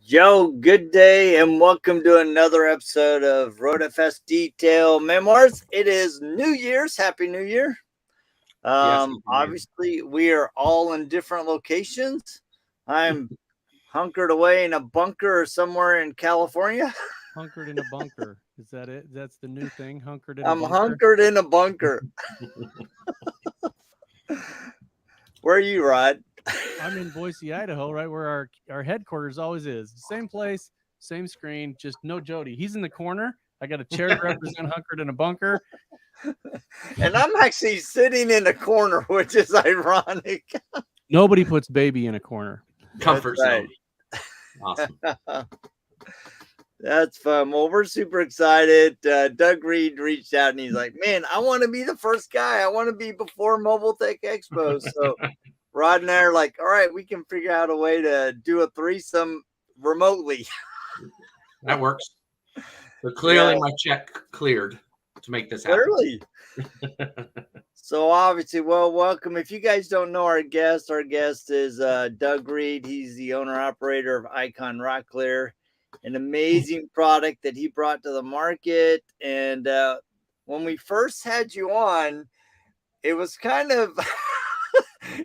Joe, good day and welcome to another episode of Road FS Detail Memoirs. It is New Year's. Happy New Year. Yes. Obviously, we are all in different locations. I'm hunkered away in a bunker somewhere in California. Hunkered in a bunker. Is that it? That's the new thing. Hunkered in a I'm bunker. hunkered in a bunker. Where are you, Rod? I'm in Boise, Idaho, right where our headquarters always is. Same place, same screen, just no Jody. He's in the corner. I got a chair to represent hunkered in a bunker. And I'm actually sitting in a corner, which is ironic. Nobody puts baby in a corner. Comfort zone. Awesome. That's fun. Well, we're super excited. Doug Reid reached out and he's like, man, I want to be the first guy. I want to be before Mobile Tech Expo. So Rod and I are like, all right, we can figure out a way to do a threesome remotely. That works. So clearly my check cleared to make this happen. Clearly. So obviously, well, welcome. If you guys don't know our guest is Doug Reid. He's the owner-operator of Icon Rocklear, an amazing product that he brought to the market. And when we first had you on, it was kind of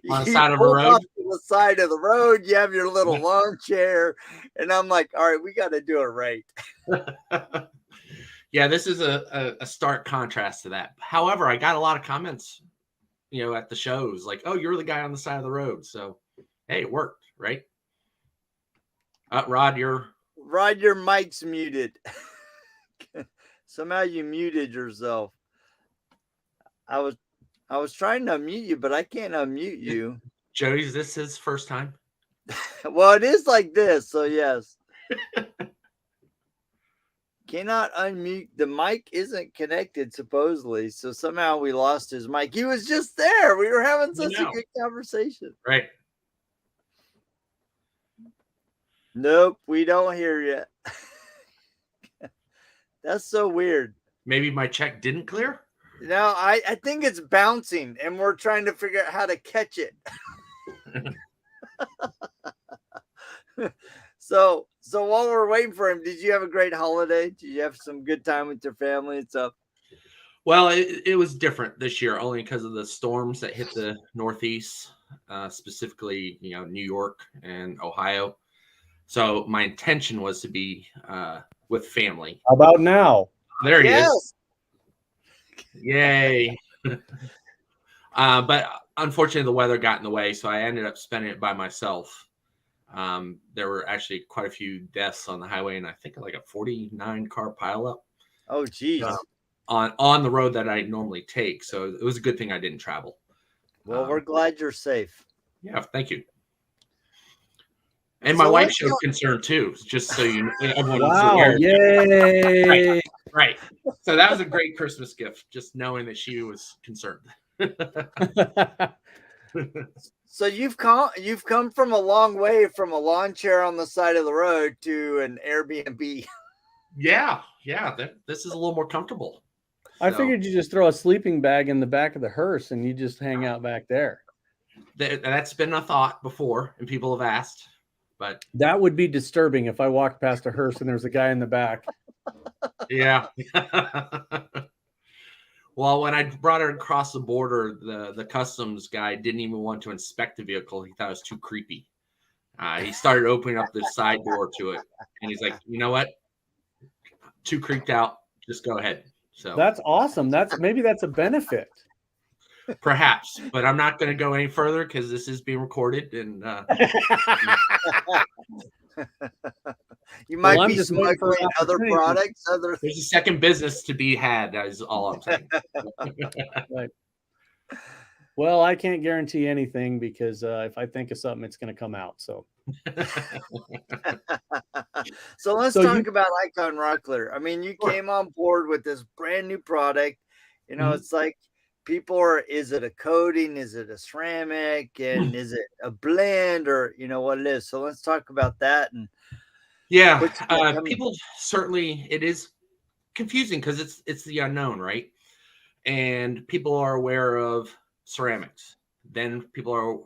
on the side of the road. The side of the road, you have your little lawn chair, and I'm like, all right, we got to do it right. Yeah, this is a stark contrast to that. However, I got a lot of comments, at the shows like, "Oh, you're the guy on the side of the road." So, hey, it worked, right? Rod, your mic's muted. Somehow you muted yourself. I was trying to unmute you, but I can't unmute you. Jody's this his first time? Well, it is like this, so yes. Cannot unmute. The mic isn't connected, supposedly. So somehow we lost his mic. He was just there. We were having such a good conversation. Right. Nope, we don't hear you. That's so weird. Maybe my check didn't clear? No, I think it's bouncing, and we're trying to figure out how to catch it. So while we're waiting for him, did you have a great holiday? Did you have some good time with your family and stuff? Well, it was different this year, only because of the storms that hit the Northeast, specifically, New York and Ohio. So my intention was to be with family. How about now? There he is. Yay. But unfortunately, the weather got in the way, so I ended up spending it by myself. There were actually quite a few deaths on the highway, and I think like a 49-car pileup. Oh, geez. On the road that I normally take. So it was a good thing I didn't travel. Well, we're glad you're safe. Yeah, thank you. And my wife showed concern too, just so you know. Everyone's aware. Yay! Right. So that was a great Christmas gift, just knowing that she was concerned. So you've come from a long way, from a lawn chair on the side of the road to an Airbnb. Yeah. This is a little more comfortable. I figured you just throw a sleeping bag in the back of the hearse and you just hang out back there. That's been a thought before, and people have asked, but that would be disturbing if I walked past a hearse and there's a guy in the back. Yeah. Well, when I brought it across the border, the customs guy didn't even want to inspect the vehicle. He thought it was too creepy. He started opening up the side door to it, and he's like, "You know what? Too creeped out. Just go ahead." So that's awesome. Maybe that's a benefit. Perhaps, but I'm not going to go any further because this is being recorded, and you might be smuggling other products. There's a second business to be had. That is all I'm saying. Right. Well, I can't guarantee anything because if I think of something, it's going to come out. So, so let's talk about Icon Rocklear. I mean, you came on board with this brand new product. It's like people are, is it a coating? Is it a ceramic? And is it a blend, or what it is? So let's talk about that. And people certainly, it is confusing because it's the unknown, right? And people are aware of ceramics. Then people are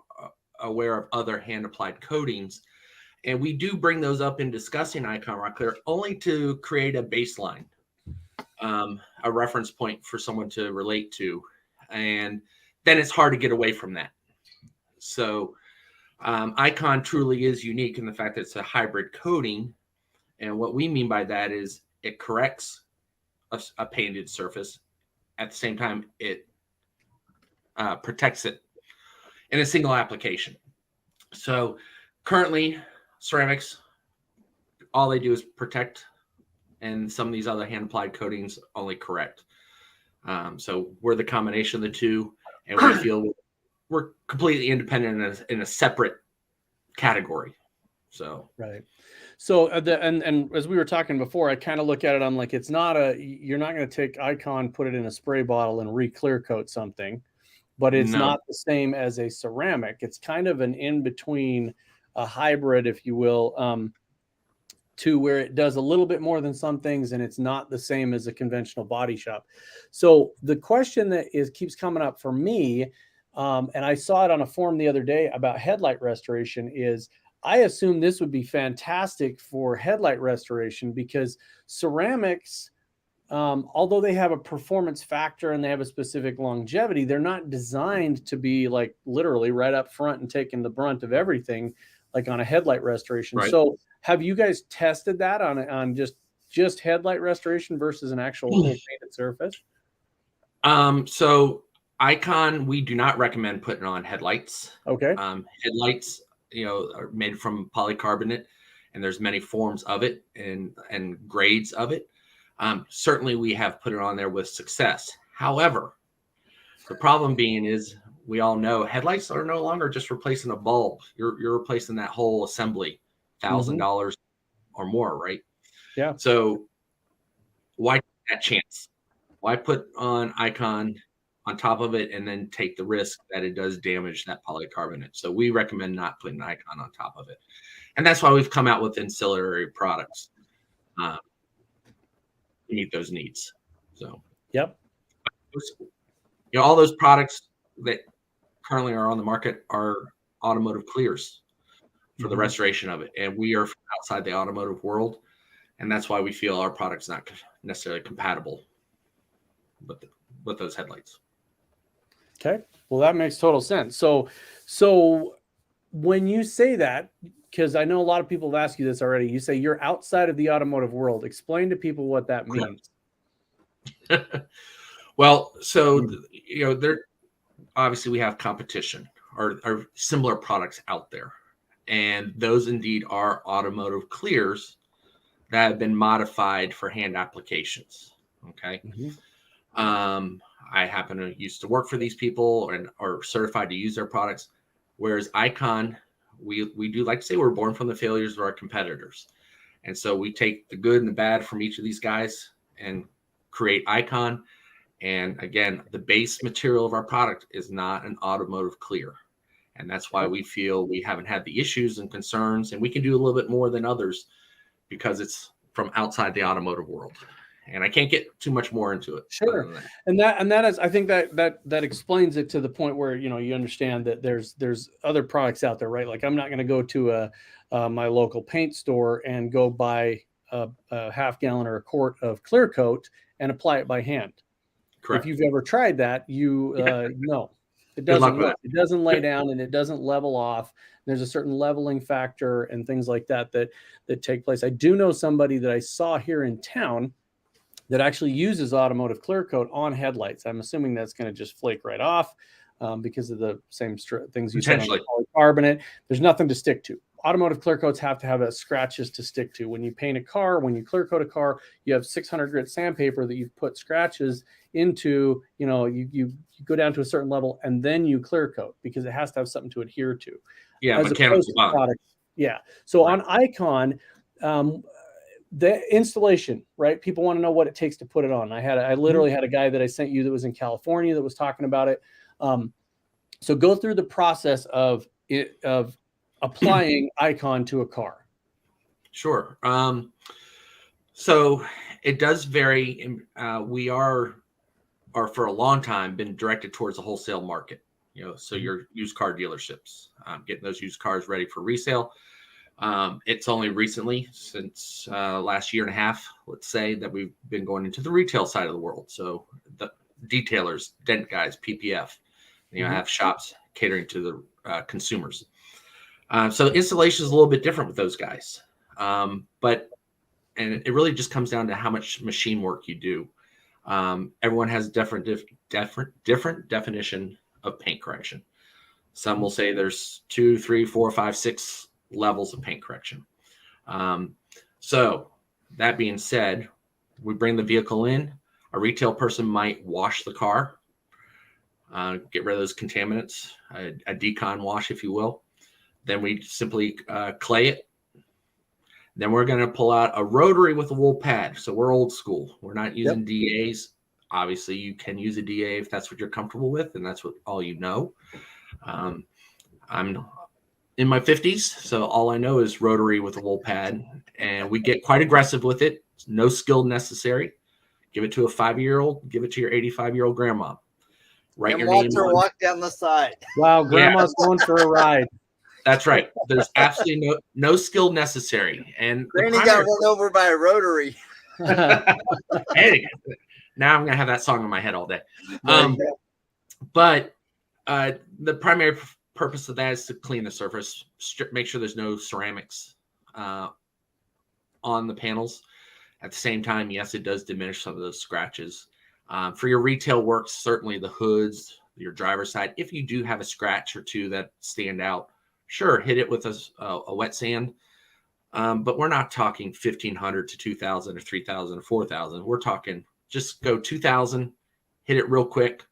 aware of other hand applied coatings. And we do bring those up in discussing Icon Rocklear only to create a baseline, a reference point for someone to relate to. And then it's hard to get away from that. So Icon truly is unique in the fact that it's a hybrid coating. And what we mean by that is it corrects a painted surface. At the same time, it protects it in a single application. So currently, ceramics, all they do is protect, and some of these other hand-applied coatings only correct. So we're the combination of the two, and we feel we're completely independent in a separate category. So right. So and as we were talking before, I kind of look at it. I'm like, it's not you're not going to take Icon, put it in a spray bottle, and re-clear coat something, but it's not the same as a ceramic. It's kind of an in between, a hybrid, if you will, to where it does a little bit more than some things, and it's not the same as a conventional body shop. So the question that keeps coming up for me, and I saw it on a forum the other day about headlight restoration, is I assume this would be fantastic for headlight restoration, because ceramics, although they have a performance factor and they have a specific longevity, they're not designed to be like literally right up front and taking the brunt of everything like on a headlight restoration. Right. So have you guys tested that on just headlight restoration versus an actual painted surface? So Icon, we do not recommend putting on headlights. Okay. Headlights, are made from polycarbonate, and there's many forms of it and grades of it. Certainly we have put it on there with success. However, the problem being is we all know headlights are no longer just replacing a bulb. You're replacing that whole assembly, $1,000 or more, right? Yeah. So why take that chance? Why put on Icon on top of it and then take the risk that it does damage that polycarbonate? So we recommend not putting Icon on top of it. And that's why we've come out with ancillary products to meet those needs. So, yep. All those products that currently are on the market are automotive clears for the restoration of it. And we are from outside the automotive world. And that's why we feel our product's not necessarily compatible with those headlights. Okay. Well, that makes total sense. So when you say that, because I know a lot of people have asked you this already, you say you're outside of the automotive world. Explain to people what that means. Well, so, there obviously we have competition or similar products out there. And those indeed are automotive clears that have been modified for hand applications. Okay. I happen to used to work for these people and are certified to use their products. Whereas Icon, we do like to say we're born from the failures of our competitors. And so we take the good and the bad from each of these guys and create Icon. And again, the base material of our product is not an automotive clear. And that's why we feel we haven't had the issues and concerns, and we can do a little bit more than others because it's from outside the automotive world. And I can't get too much more into it. Sure. And that is, I think that explains it to the point where, you understand that there's other products out there, right? Like I'm not going to go to my local paint store and go buy a half gallon or a quart of clear coat and apply it by hand. Correct. If you've ever tried that, no, it doesn't lay down and it doesn't level off. There's a certain leveling factor and things like that take place. I do know somebody that I saw here in town that actually uses automotive clear coat on headlights. I'm assuming that's going to just flake right off because of the same things you said on the polycarbonate. There's nothing to stick to. Automotive clear coats have to have scratches to stick to. When you paint a car, when you clear coat a car, you have 600 grit sandpaper that you've put scratches into. You go down to a certain level and then you clear coat because it has to have something to adhere to. Yeah, mechanical product. Yeah. So on Icon, the installation, right? People want to know what it takes to put it on. I literally had a guy that I sent you that was in California that was talking about it. So go through the process of applying Icon to a car. Sure. So it does vary. We are for a long time been directed towards the wholesale market. So your used car dealerships, getting those used cars ready for resale. It's only recently, since last year and a half, let's say, that we've been going into the retail side of the world. So the detailers, dent guys, PPF, have shops catering to the consumers. So installation is a little bit different with those guys. But it really just comes down to how much machine work you do. Everyone has a different definition of paint correction. Some will say there's 2, 3, 4, 5, 6 levels of paint correction. So that being said, we bring the vehicle in. A retail person might wash the car, get rid of those contaminants, a decon wash, if you will. Then we simply clay it. Then we're going to pull out a rotary with a wool pad. So we're old school. We're not using DAs. Obviously, you can use a DA if that's what you're comfortable with, and that's what all you know. I'm in my 50s, so all I know is rotary with a wool pad, and we get quite aggressive with it. No skill necessary. Give it to a 5-year-old. Give it to your 85-year-old grandma. Write and your watch name her on. walk down the side. Wow, grandma's going for a ride. That's right. There's absolutely no skill necessary. And Granny got run over by a rotary. Hey, now I'm gonna have that song in my head all day. But the primary purpose of that is to clean the surface, make sure there's no ceramics on the panels. At the same time, yes, it does diminish some of those scratches. For your retail work, certainly the hoods, your driver's side, if you do have a scratch or two that stand out, sure, hit it with a wet sand. But we're not talking 1,500 to 2,000 or 3,000 or 4,000. We're talking just go 2,000, hit it real quick,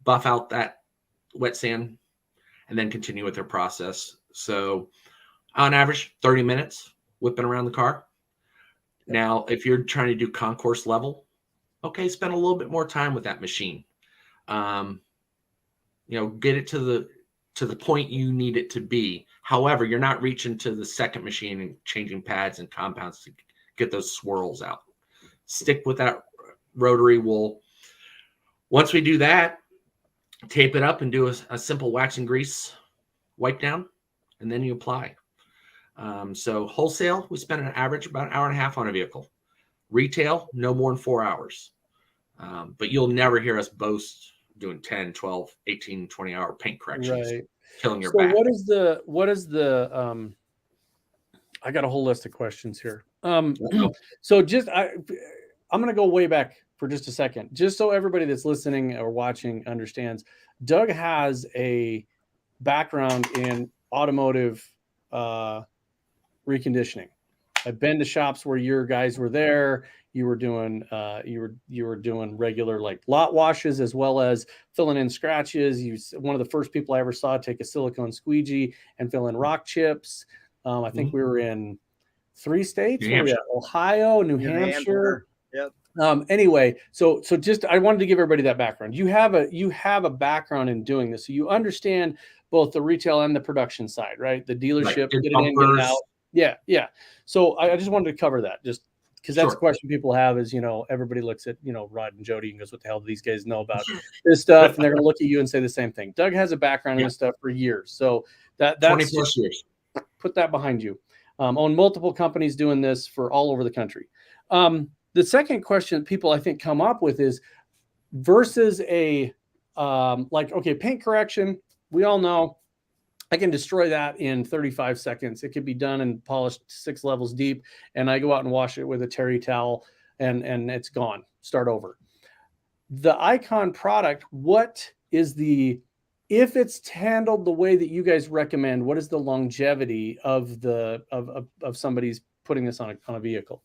buff out that wet sand, and then continue with their process. So on average, 30 minutes whipping around the car. Now, if you're trying to do concourse level, okay, spend a little bit more time with that machine. Get it to the point you need it to be. However, you're not reaching to the second machine and changing pads and compounds to get those swirls out. Stick with that rotary wool. Once we do that, tape it up and do a simple wax and grease wipe down, and then you apply. So wholesale, we spend an average about an hour and a half on a vehicle. Retail, no more than 4 hours. But you'll never hear us boast doing 10, 12, 18, 20-hour paint corrections, killing your back. What is the I got a whole list of questions here. So just I'm going to go way back for just a second, just so everybody that's listening or watching understands. Doug has a background in automotive reconditioning. I've been to shops where your guys were there. You were doing you were doing regular like lot washes as well as filling in scratches. You one of the first people I ever saw take a silicone squeegee and fill in rock chips. I think we were in 3 states. Where we at? Ohio, New Hampshire. Yep. Anyway, so just I wanted to give everybody that background. You have a background in doing this, so you understand both the retail and the production side, right? The dealership, get it in, get it out. Yeah. So I just wanted to cover that, just because that's a question people have is, everybody looks at, Rod and Jody and goes, what the hell do these guys know about this stuff? And they're going to look at you and say the same thing. Doug has a background in this stuff for years. So that's 20 plus years. Put that behind you. Own multiple companies doing this for all over the country. The second question people I think come up with is versus a paint correction. We all know I can destroy that in 35 seconds. It could be done and polished 6 levels deep, and I go out and wash it with a terry towel, and it's gone. Start over. The Icon product, what is if it's handled the way that you guys recommend, what is the longevity of somebody's putting this on a vehicle?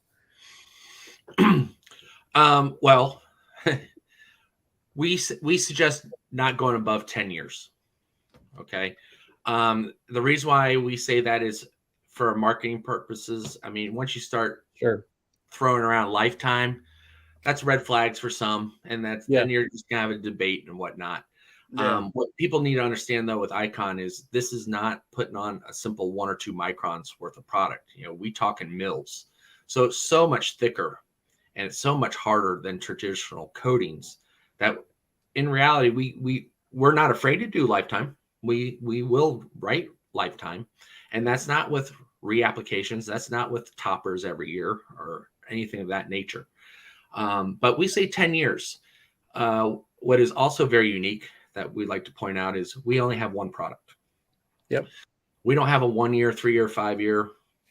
Well, we suggest not going above 10 years. Okay. The reason why we say that is for marketing purposes. I mean, once you start throwing around lifetime, that's red flags for some, and then you're just gonna have a debate and whatnot. Yeah. What people need to understand though with Icon is this is not putting on a simple 1 or 2 microns worth of product. We talk in mils, so it's so much thicker and it's so much harder than traditional coatings that in reality we're not afraid to do lifetime. We will write lifetime, and that's not with reapplications. That's not with toppers every year or anything of that nature. But we say 10 years. What is also very unique that we'd like to point out is we only have one product. Yep. We don't have a 1 year, 3 year, 5 year,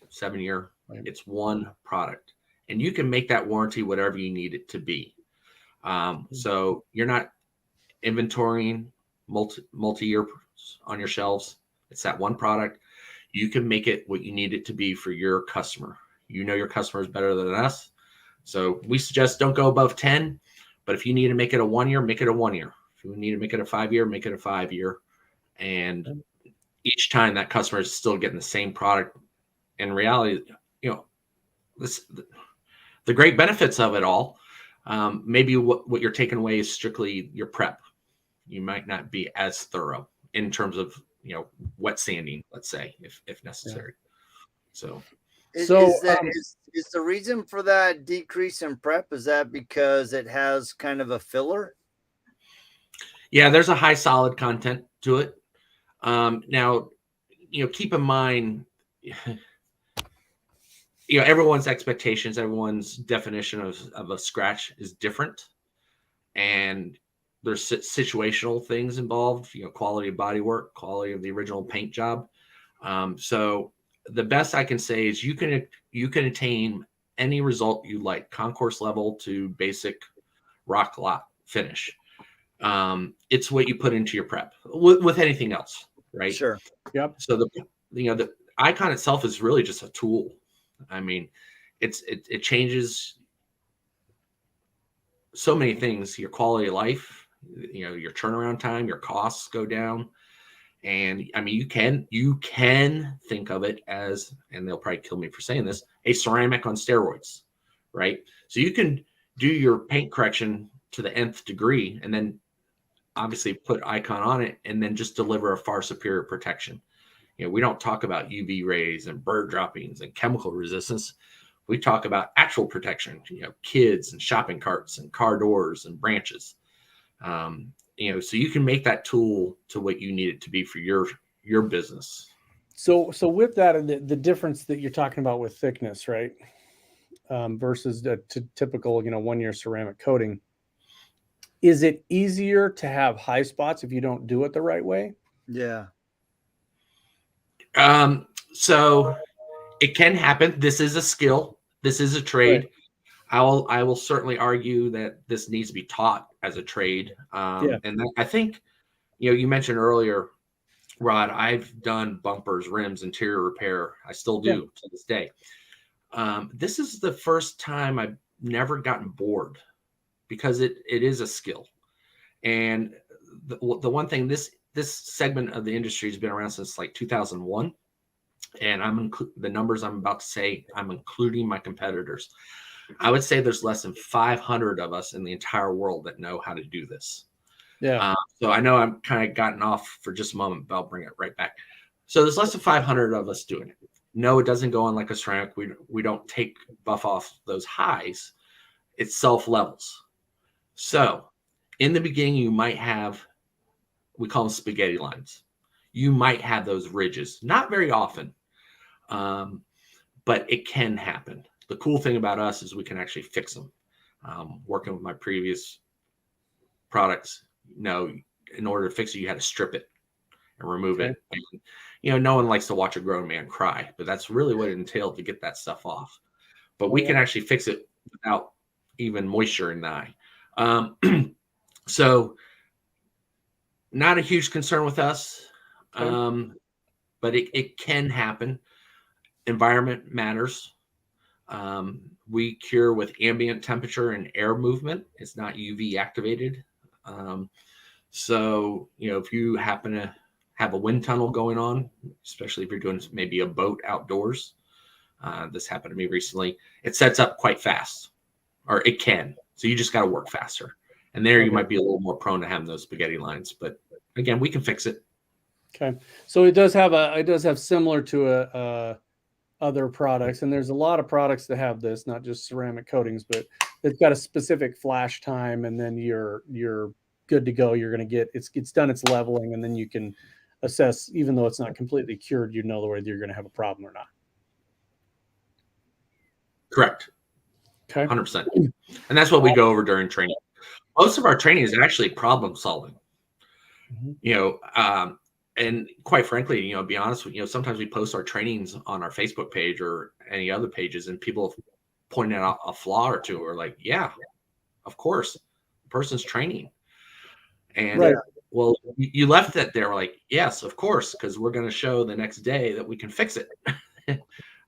7 year. Right. It's one product. And you can make that warranty whatever you need it to be. So you're not inventorying multi-year on your shelves. It's that one product. You can make it what you need it to be for your customer. You know your customers better than us. So we suggest don't go above 10, but if you need to make it a 1 year, make it a 1 year. If you need to make it a 5 year, make it a 5 year. And each time that customer is still getting the same product. In reality, the great benefits of it all, maybe what you're taking away is strictly your prep. You might not be as thorough in terms of, wet sanding, let's say, if necessary. Yeah. Is the reason for that decrease in prep, is that because it has kind of a filler? Yeah, there's a high solid content to it. Now, keep in mind, everyone's expectations, everyone's definition of a scratch is different. And there's situational things involved, quality of body work, quality of the original paint job. So the best I can say is you can attain any result you like, concourse level to basic rock lot finish. It's what you put into your prep with anything else, right? Sure. Yep. So the Icon itself is really just a tool. I mean, it changes so many things, your quality of life, your turnaround time, your costs go down. And I mean, you can think of it as, and they'll probably kill me for saying this, a ceramic on steroids, right? So you can do your paint correction to the nth degree and then obviously put Icon on it and then just deliver a far superior protection. We don't talk about UV rays and bird droppings and chemical resistance. We talk about actual protection, kids and shopping carts and car doors and branches. So you can make that tool to what you need it to be for your business. So with that, the difference that you're talking about with thickness, right? Versus the typical, 1 year ceramic coating. Is it easier to have high spots if you don't do it the right way? Yeah. So it can happen. This is a skill. This is a trade. Right. I will certainly argue that this needs to be taught as a trade. And I think, you mentioned earlier, Rod, I've done bumpers, rims, interior repair. I still do to this day. This is the first time I've never gotten bored because it is a skill. And the one thing, this segment of the industry has been around since like 2001. And the numbers I'm about to say, I'm including my competitors. I would say there's less than 500 of us in the entire world that know how to do this. Yeah. So I know I'm kind of gotten off for just a moment, but I'll bring it right back. So there's less than 500 of us doing it. No, it doesn't go on like a ceramic. We don't buff off those highs. It self levels. So in the beginning, you might have, we call them spaghetti lines. You might have those ridges, not very often, but it can happen. The cool thing about us is we can actually fix them. Working with my previous products, in order to fix it, you had to strip it and remove it. And, no one likes to watch a grown man cry, but that's really what it entailed to get that stuff off. But we can actually fix it without even moisture in the eye. So not a huge concern with us, but it can happen. Environment matters. We cure with ambient temperature and air movement. It's not UV activated. So, if you happen to have a wind tunnel going on, especially if you're doing maybe a boat outdoors, this happened to me recently, it sets up quite fast, or it can. So you just got to work faster. And there you might be a little more prone to having those spaghetti lines. But again, we can fix it. Okay. So it does have similar to other products, and there's a lot of products that have this, not just ceramic coatings, but it's got a specific flash time, and then you're good to go. You're going to get it's done its leveling, and then you can assess, even though it's not completely cured, whether you're going to have a problem or not. Correct. Okay. 100%. And that's what we go over during training. Most of our training is actually problem solving. Mm-hmm. And quite frankly, be honest with sometimes we post our trainings on our Facebook page or any other pages, and people pointing out a flaw or two are like, yeah, of course, the person's training. And right. Well, you left that there like, yes, of course, because we're going to show the next day that we can fix it.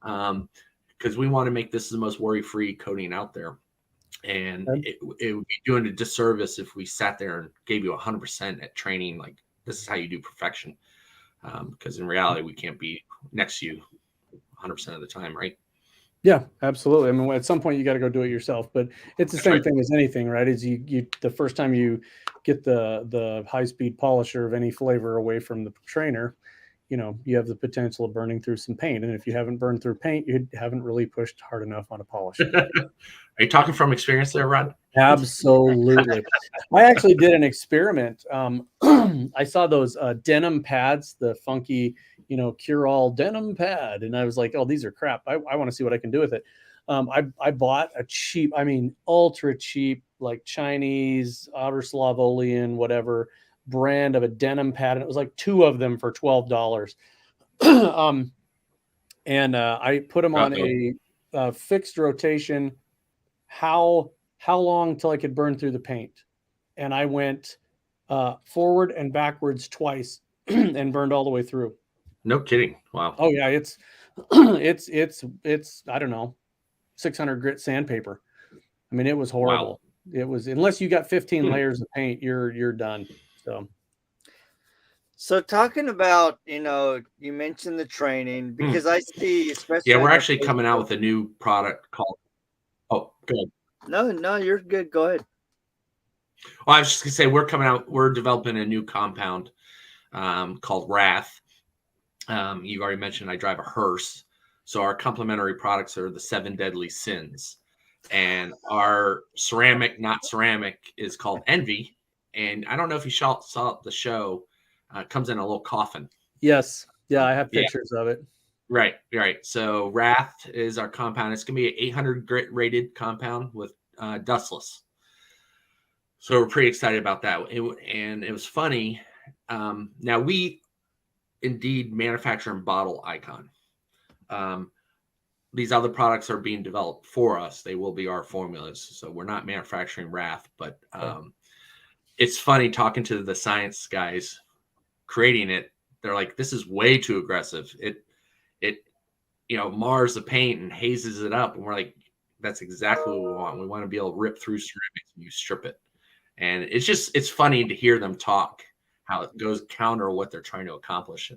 Because we want to make this the most worry-free coating out there. And it would be doing a disservice if we sat there and gave you 100% at training, like this is how you do perfection. Because in reality, we can't be next to you 100% of the time, right? Yeah, absolutely. I mean, at some point you got to go do it yourself, but it's the same thing as anything, right? Is you the first time you get the high-speed polisher of any flavor away from the trainer, you have the potential of burning through some paint. And if you haven't burned through paint, you haven't really pushed hard enough on a polish. Are you talking from experience there, Rod? Absolutely. I actually did an experiment. I saw those denim pads, the funky, cure-all denim pad. And I was like, oh, these are crap. I want to see what I can do with it. I bought a cheap, ultra cheap, like Chinese, Outer Slavolian, whatever brand of a denim pad. And it was like 2 of them for $12. I put them on a fixed rotation. How long till I could burn through the paint? And I went forward and backwards twice and burned all the way through. No kidding. Wow. Oh yeah, it's I don't know, 600 grit sandpaper. I mean, it was horrible. Wow. It was, unless you got 15 layers of paint, you're done. So talking about, you mentioned the training, because I see, especially. Yeah, we're actually coming out with a new product called. Oh, go ahead. No, you're good. Go ahead. Well, I was just gonna say we're developing a new compound called Wrath. You've already mentioned I drive a hearse, so our complementary products are the 7 deadly sins, and our ceramic, not ceramic, is called Envy. And I don't know if you saw the show. Comes in a little coffin. Yes, yeah, I have pictures of it. Right. So Wrath is our compound. It's going to be an 800 grit rated compound with dustless. So we're pretty excited about that. And it was funny. Now we indeed manufacture and bottle Icon. These other products are being developed for us. They will be our formulas. So we're not manufacturing Wrath, but it's funny talking to the science guys creating it. They're like, this is way too aggressive. It mars the paint and hazes it up. And we're like, that's exactly what we want. We want to be able to rip through ceramics and you strip it. And it's funny to hear them talk, how it goes counter what they're trying to accomplish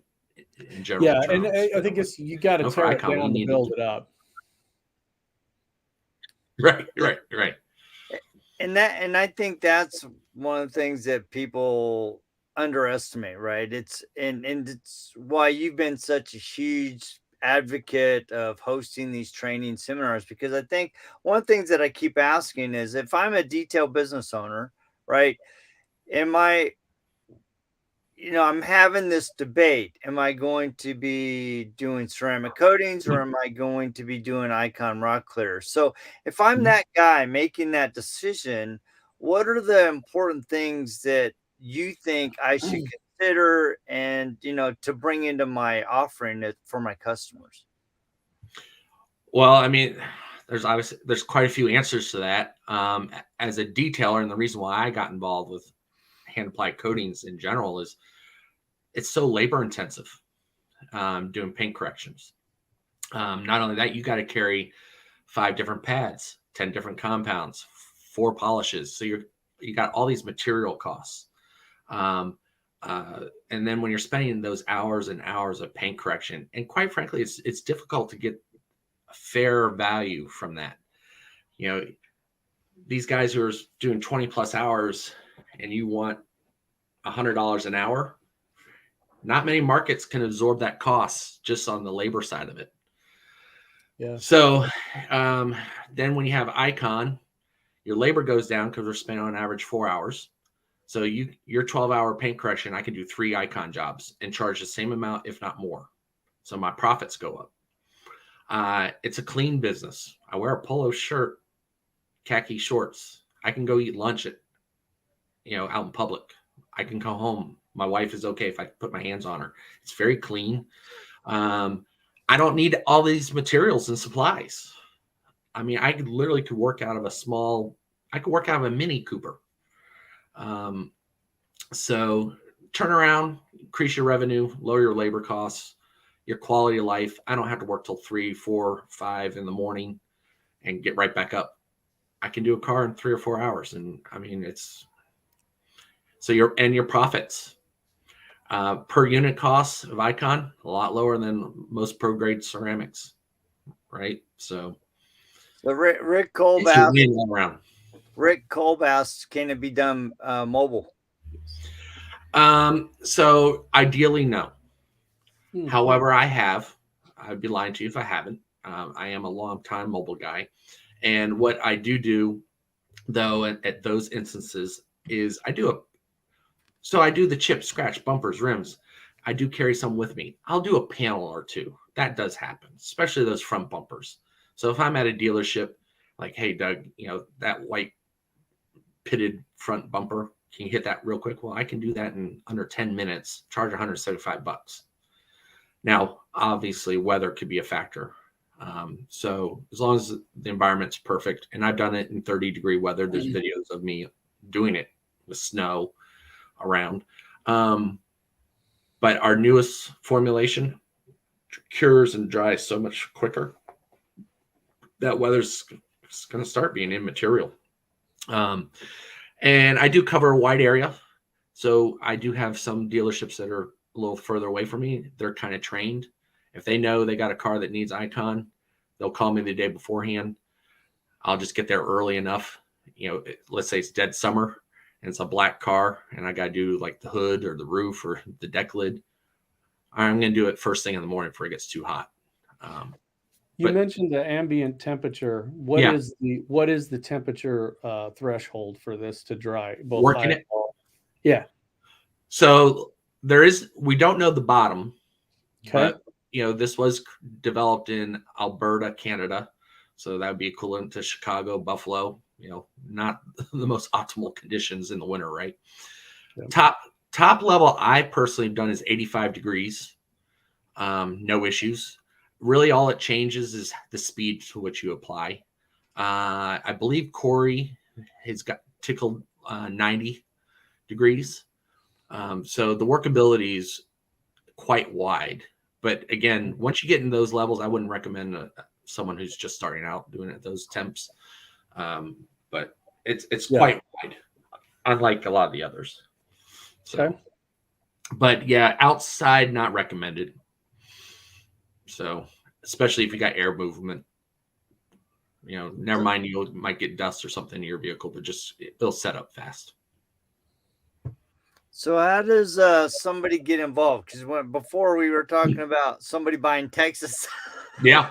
in general. Yeah. Terms. And I think you got to tear it down to build it up. Right. And I think that's one of the things that people underestimate, right? It's why you've been such a huge advocate of hosting these training seminars, because I think one of the things that I keep asking is, if I'm a detail business owner, right, I'm having this debate. Am I going to be doing ceramic coatings, or am I going to be doing Icon Rocklear? So if I'm that guy making that decision, what are the important things that you think I should consider and, to bring into my offering for my customers? Well, I mean, there's quite a few answers to that. As a detailer, and the reason why I got involved with hand applied coatings in general is it's so labor intensive doing paint corrections. Not only that, you got to carry 5 different pads, 10 different compounds, 4 polishes. So you got all these material costs. And then when you're spending those hours and hours of paint correction, and quite frankly, it's difficult to get a fair value from that. These guys who are doing 20 plus hours and you want $100 an hour, not many markets can absorb that cost just on the labor side of it. Yeah. So then when you have Icon, your labor goes down because we're spending on average 4 hours. So your 12-hour paint correction, I can do 3 Icon jobs and charge the same amount, if not more. So my profits go up. It's a clean business. I wear a polo shirt, khaki shorts. I can go eat lunch at, out in public. I can come home. My wife is okay if I put my hands on her. It's very clean. I don't need all these materials and supplies. I mean, I could work out of a Mini Cooper. So turn around, increase your revenue, lower your labor costs, your quality of life. I don't have to work till 3, 4, 5 in the morning and get right back up. I can do a car in 3 or 4 hours. And I mean, your profits, per unit costs of Icon, a lot lower than most pro grade ceramics. Right. So Rick Colbass, can it be done mobile? So ideally, no. However, I'd be lying to you if I haven't. I am a long time mobile guy. And what I do though, at those instances is I do the chip, scratch, bumpers, rims. I do carry some with me. I'll do a panel or two. That does happen, especially those front bumpers. So if I'm at a dealership, like, hey, Doug, that white pitted front bumper, can you hit that real quick? Well, I can do that in under 10 minutes, charge $175. Now, obviously, weather could be a factor. So as long as the environment's perfect, and I've done it in 30-degree weather, there's videos of me doing it with snow around. But our newest formulation cures and dries so much quicker that weather's going to start being immaterial. And I do cover a wide area. So I do have some dealerships that are a little further away from me. They're kind of trained. If they know they got a car that needs Icon, they'll call me the day beforehand. I'll just get there early enough. Let's say it's dead summer and it's a black car and I got to do like the hood or the roof or the deck lid. I'm going to do it first thing in the morning before it gets too hot. You mentioned the ambient temperature. What is the temperature threshold for this to dry? Working it? Yeah. So we don't know the bottom. Okay. But, this was developed in Alberta, Canada. So that would be equivalent to Chicago, Buffalo, not the most optimal conditions in the winter, right? Yeah. Top level I personally have done is 85 degrees. No issues. Really, all it changes is the speed to which you apply. I believe Corey has got tickled 90 degrees. So the workability is quite wide. But again, once you get in those levels, I wouldn't recommend someone who's just starting out doing it at those temps. But it's quite wide, unlike a lot of the others. So, okay. But yeah, outside, not recommended. So, especially if you got air movement, never mind, you might get dust or something in your vehicle, but it'll set up fast. So how does somebody get involved? Because before we were talking about somebody buying Texas. Yeah.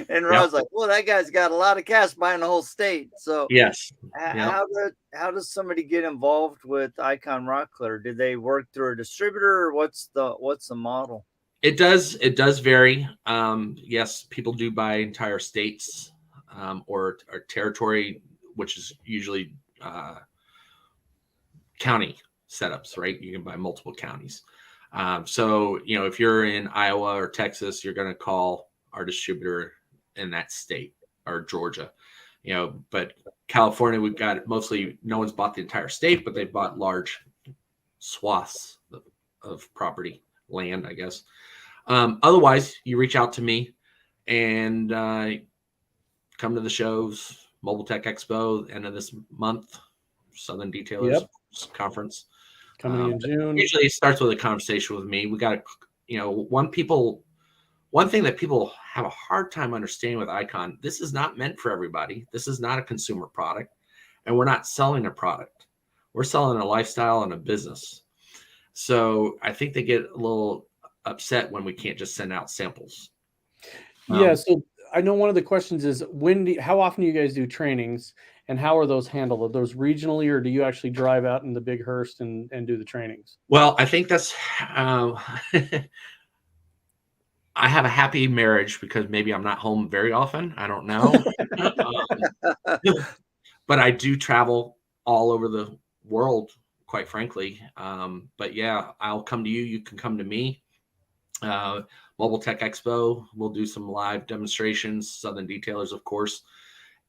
And Rod's like, well, that guy's got a lot of cash buying the whole state. So yes. How does somebody get involved with Icon Rocklear? Do they work through a distributor or what's the model? It does vary. Yes, people do buy entire states or territory, which is usually county setups, right? You can buy multiple counties. So, if you're in Iowa or Texas, you're going to call our distributor in that state, or Georgia, but California, we've got mostly, no one's bought the entire state, but they've bought large swaths of property, land, I guess. Otherwise, you reach out to me and come to the shows, Mobile Tech Expo, end of this month, Southern Detailers Conference. Coming in June. Usually it starts with a conversation with me. We got to, one thing that people have a hard time understanding with Icon, this is not meant for everybody. This is not a consumer product, and we're not selling a product. We're selling a lifestyle and a business. So I think they get a little upset when we can't just send out samples. Yeah. So I know one of the questions is how often do you guys do trainings, and how are those handled? Are those regionally, or do you actually drive out in the big Hearst and do the trainings? Well, I think that's I have a happy marriage because maybe I'm not home very often. I don't know. But I do travel all over the world, quite frankly. But yeah, I'll come to you. You can come to me. Mobile Tech Expo, we'll do some live demonstrations, Southern Detailers, of course.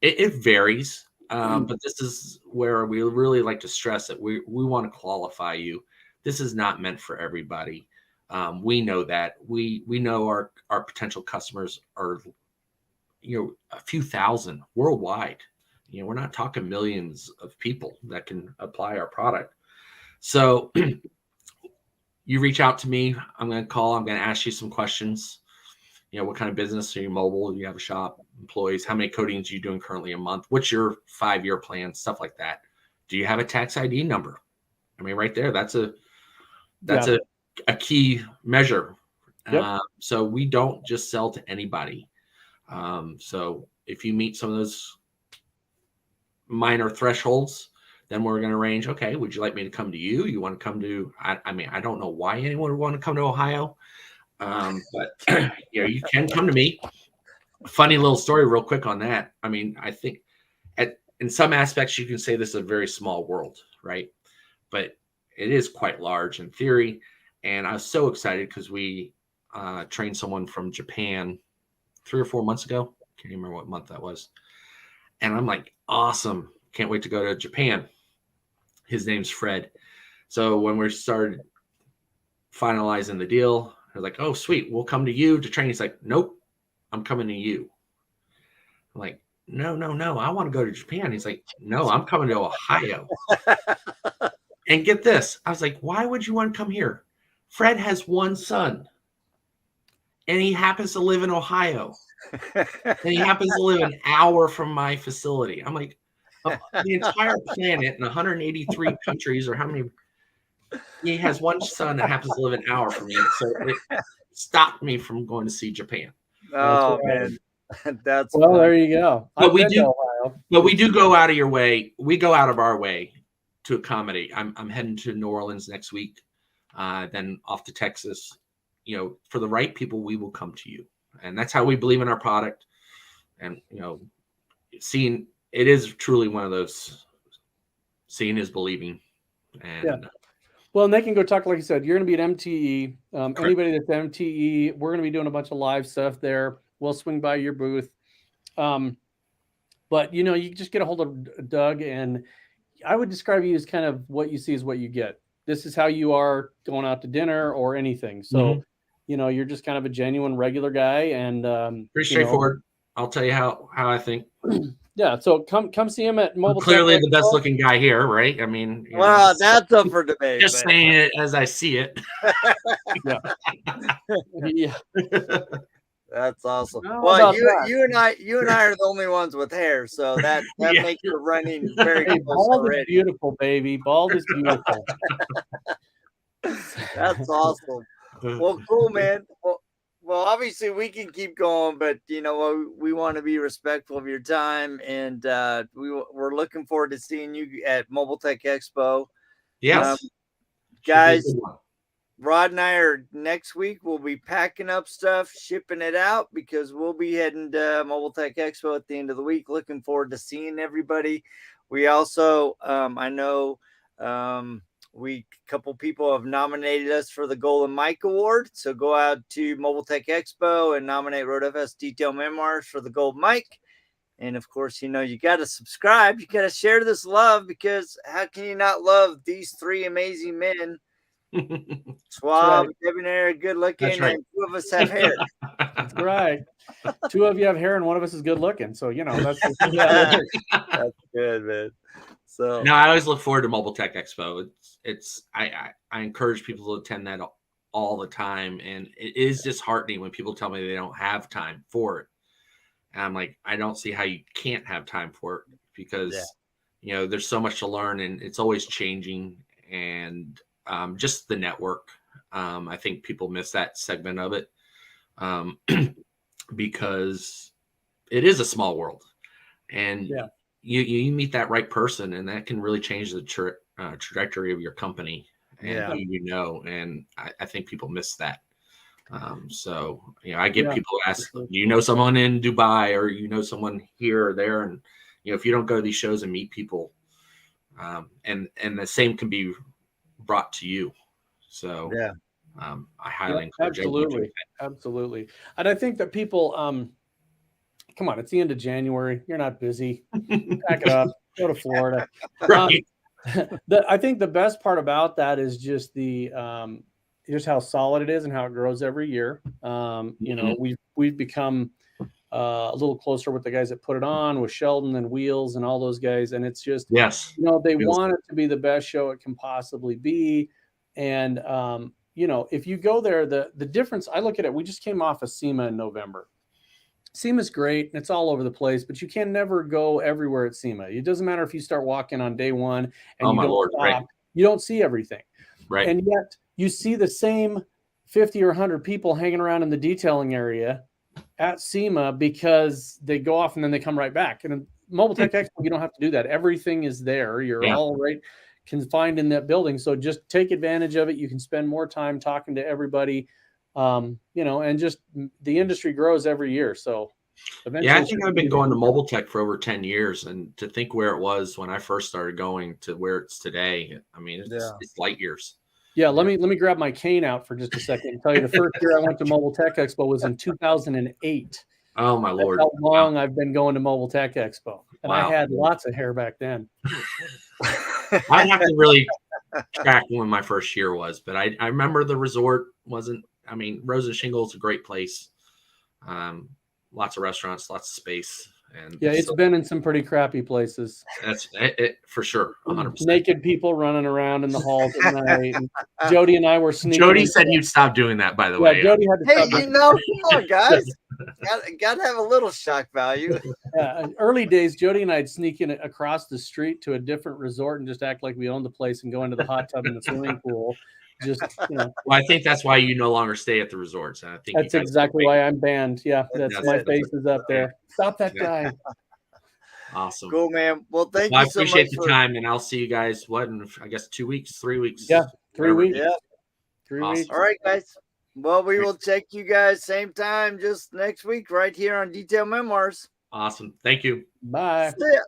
It varies, but this is where we really like to stress that we want to qualify you. This is not meant for everybody. We know that. We know our potential customers are, a few thousand worldwide. We're not talking millions of people that can apply our product. So you reach out to me. I'm going to call. I'm going to ask you some questions. What kind of business are you? Mobile? Do you have a shop? Employees? How many coatings are you doing currently a month? What's your 5-year plan? Stuff like that. Do you have a tax ID number? I mean, right there, that's a key measure. Yep. So we don't just sell to anybody. So if you meet some of those minor thresholds, then we're going to arrange, okay, would you like me to come to you? You want to come to, I mean, I don't know why anyone would want to come to Ohio. But you can come to me. Funny little story real quick on that. I mean, I think in some aspects you can say this is a very small world, right? But it is quite large in theory. And I was so excited because we trained someone from Japan 3 or 4 months ago. Can't remember what month that was. And I'm like, awesome. Can't wait to go to Japan. His name's Fred. So when we started finalizing the deal, I was like, oh, sweet. We'll come to you to train. He's like, nope, I'm coming to you. I'm like, no. I want to go to Japan. He's like, no, I'm coming to Ohio. And get this. I was like, why would you want to come here? Fred has one son. And he happens to live in Ohio. And he happens to live an hour from my facility. I'm like, the entire planet in 183 countries, or how many? He has one son that happens to live an hour from me. So it stopped me from going to see Japan. Oh, man. That's well, fun. there you go. But we do go out of your way. We go out of our way to accommodate. I'm heading to New Orleans next week, then off to Texas. For the right people, we will come to you. And that's how we believe in our product. And, seeing, it is truly one of those, seeing is believing. And yeah. Well, and they can go talk, like you said, you're going to be at MTE. Anybody that's MTE, we're going to be doing a bunch of live stuff there. We'll swing by your booth. But, you just get a hold of Doug, and I would describe you as kind of what you see is what you get. This is how you are going out to dinner or anything. So, you're just kind of a genuine, regular guy. And pretty straightforward. I'll tell you how I think. Yeah, so come see him at Mobile. Clearly the best looking guy here, right? I mean, well, that's up for debate. Just saying it as I see it. Yeah. That's awesome. Well, you and I are the only ones with hair, so that makes the running very close Bald already. Is beautiful, baby. Bald is beautiful. That's awesome. Well, cool, man. Well, obviously we can keep going, but we want to be respectful of your time, and we're looking forward to seeing you at Mobile Tech Expo. Yes, guys. Rod and I are next week. We'll be packing up stuff, shipping it out, because we'll be heading to Mobile Tech Expo at the end of the week. Looking forward to seeing everybody. We also, I know, a couple people have nominated us for the Golden Mike Award. So go out to Mobile Tech Expo and nominate RoadFS Detail Memoirs for the Gold Mike. And of course, you got to subscribe. You got to share this love, because how can you not love these 3 amazing men? Suave, right. Debonair, good looking, right. And 2 of us have hair. That's right. 2 of you have hair, and 1 of us is good looking. So that's that's good, man. So no, I always look forward to Mobile Tech Expo. I encourage people to attend that all the time, and it is disheartening when people tell me they don't have time for it. And I'm like, I don't see how you can't have time for it, because there's so much to learn, and it's always changing, and just the network. I think people miss that segment of it, because it is a small world, and you meet that right person, and that can really change the trajectory of your company and who and I think people miss that. So, I get Yeah, people ask, sure. do you know someone in Dubai, or someone here or there? And, if you don't go to these shows and meet people, and the same can be brought to you. So Yeah. I highly encourage absolutely. Absolutely. And I think that people, come on, it's the end of January. You're not busy. Pack it up, go to Florida. Right. I think the best part about that is just just how solid it is and how it grows every year. We've become a little closer with the guys that put it on, with Sheldon and Wheels and all those guys. And it's just, yes, they want it to be the best show it can possibly be. And, if you go there, the difference, I look at it, we just came off of SEMA in November. SEMA's great and it's all over the place, but you can never go everywhere at SEMA. It doesn't matter if you start walking on day one and you don't stop, right. You don't see everything. Right. And yet you see the same 50 or 100 people hanging around in the detailing area at SEMA because they go off and then they come right back. And in Mobile Tech Expo, you don't have to do that. Everything is there. You're all right confined in that building. So just take advantage of it. You can spend more time talking to everybody. And just the industry grows every year. So eventually, I think I've been going to Mobile Tech for over 10 years, and to think where it was when I first started going to where it's today, I mean, it's light years. Yeah, let me grab my cane out for just a second and tell you the first year I went to Mobile Tech Expo was in 2008. Oh my Lord. That's how long I've been going to Mobile Tech Expo. And I had lots of hair back then. I have to really track when my first year was, but I remember the resort wasn't, Rose and Shingle is a great place. Lots of restaurants, lots of space. And it's been in some pretty crappy places. That's it for sure. 100%. Naked people running around in the halls at night. And Jody and I were sneaking. Jody said you'd stop doing that, by the way. Jody had to hey, come on, guys. Got to have a little shock value. Early days, Jody and I'd sneak in across the street to a different resort and just act like we owned the place and go into the hot tub and the swimming pool. Just, Well, I think that's why you no longer stay at the resorts. And I think that's exactly why I'm banned. Yeah, that's my face is up there. Stop that guy. Awesome. Cool, man. Well, thank you so much. I appreciate the time, and I'll see you guys, in, I guess, 2 weeks, 3 weeks? Yeah, 3 weeks. Yeah. 3 weeks. All right, guys. Well, we will check you guys same time just next week right here on Detail Memoirs. Awesome. Thank you. Bye. See ya.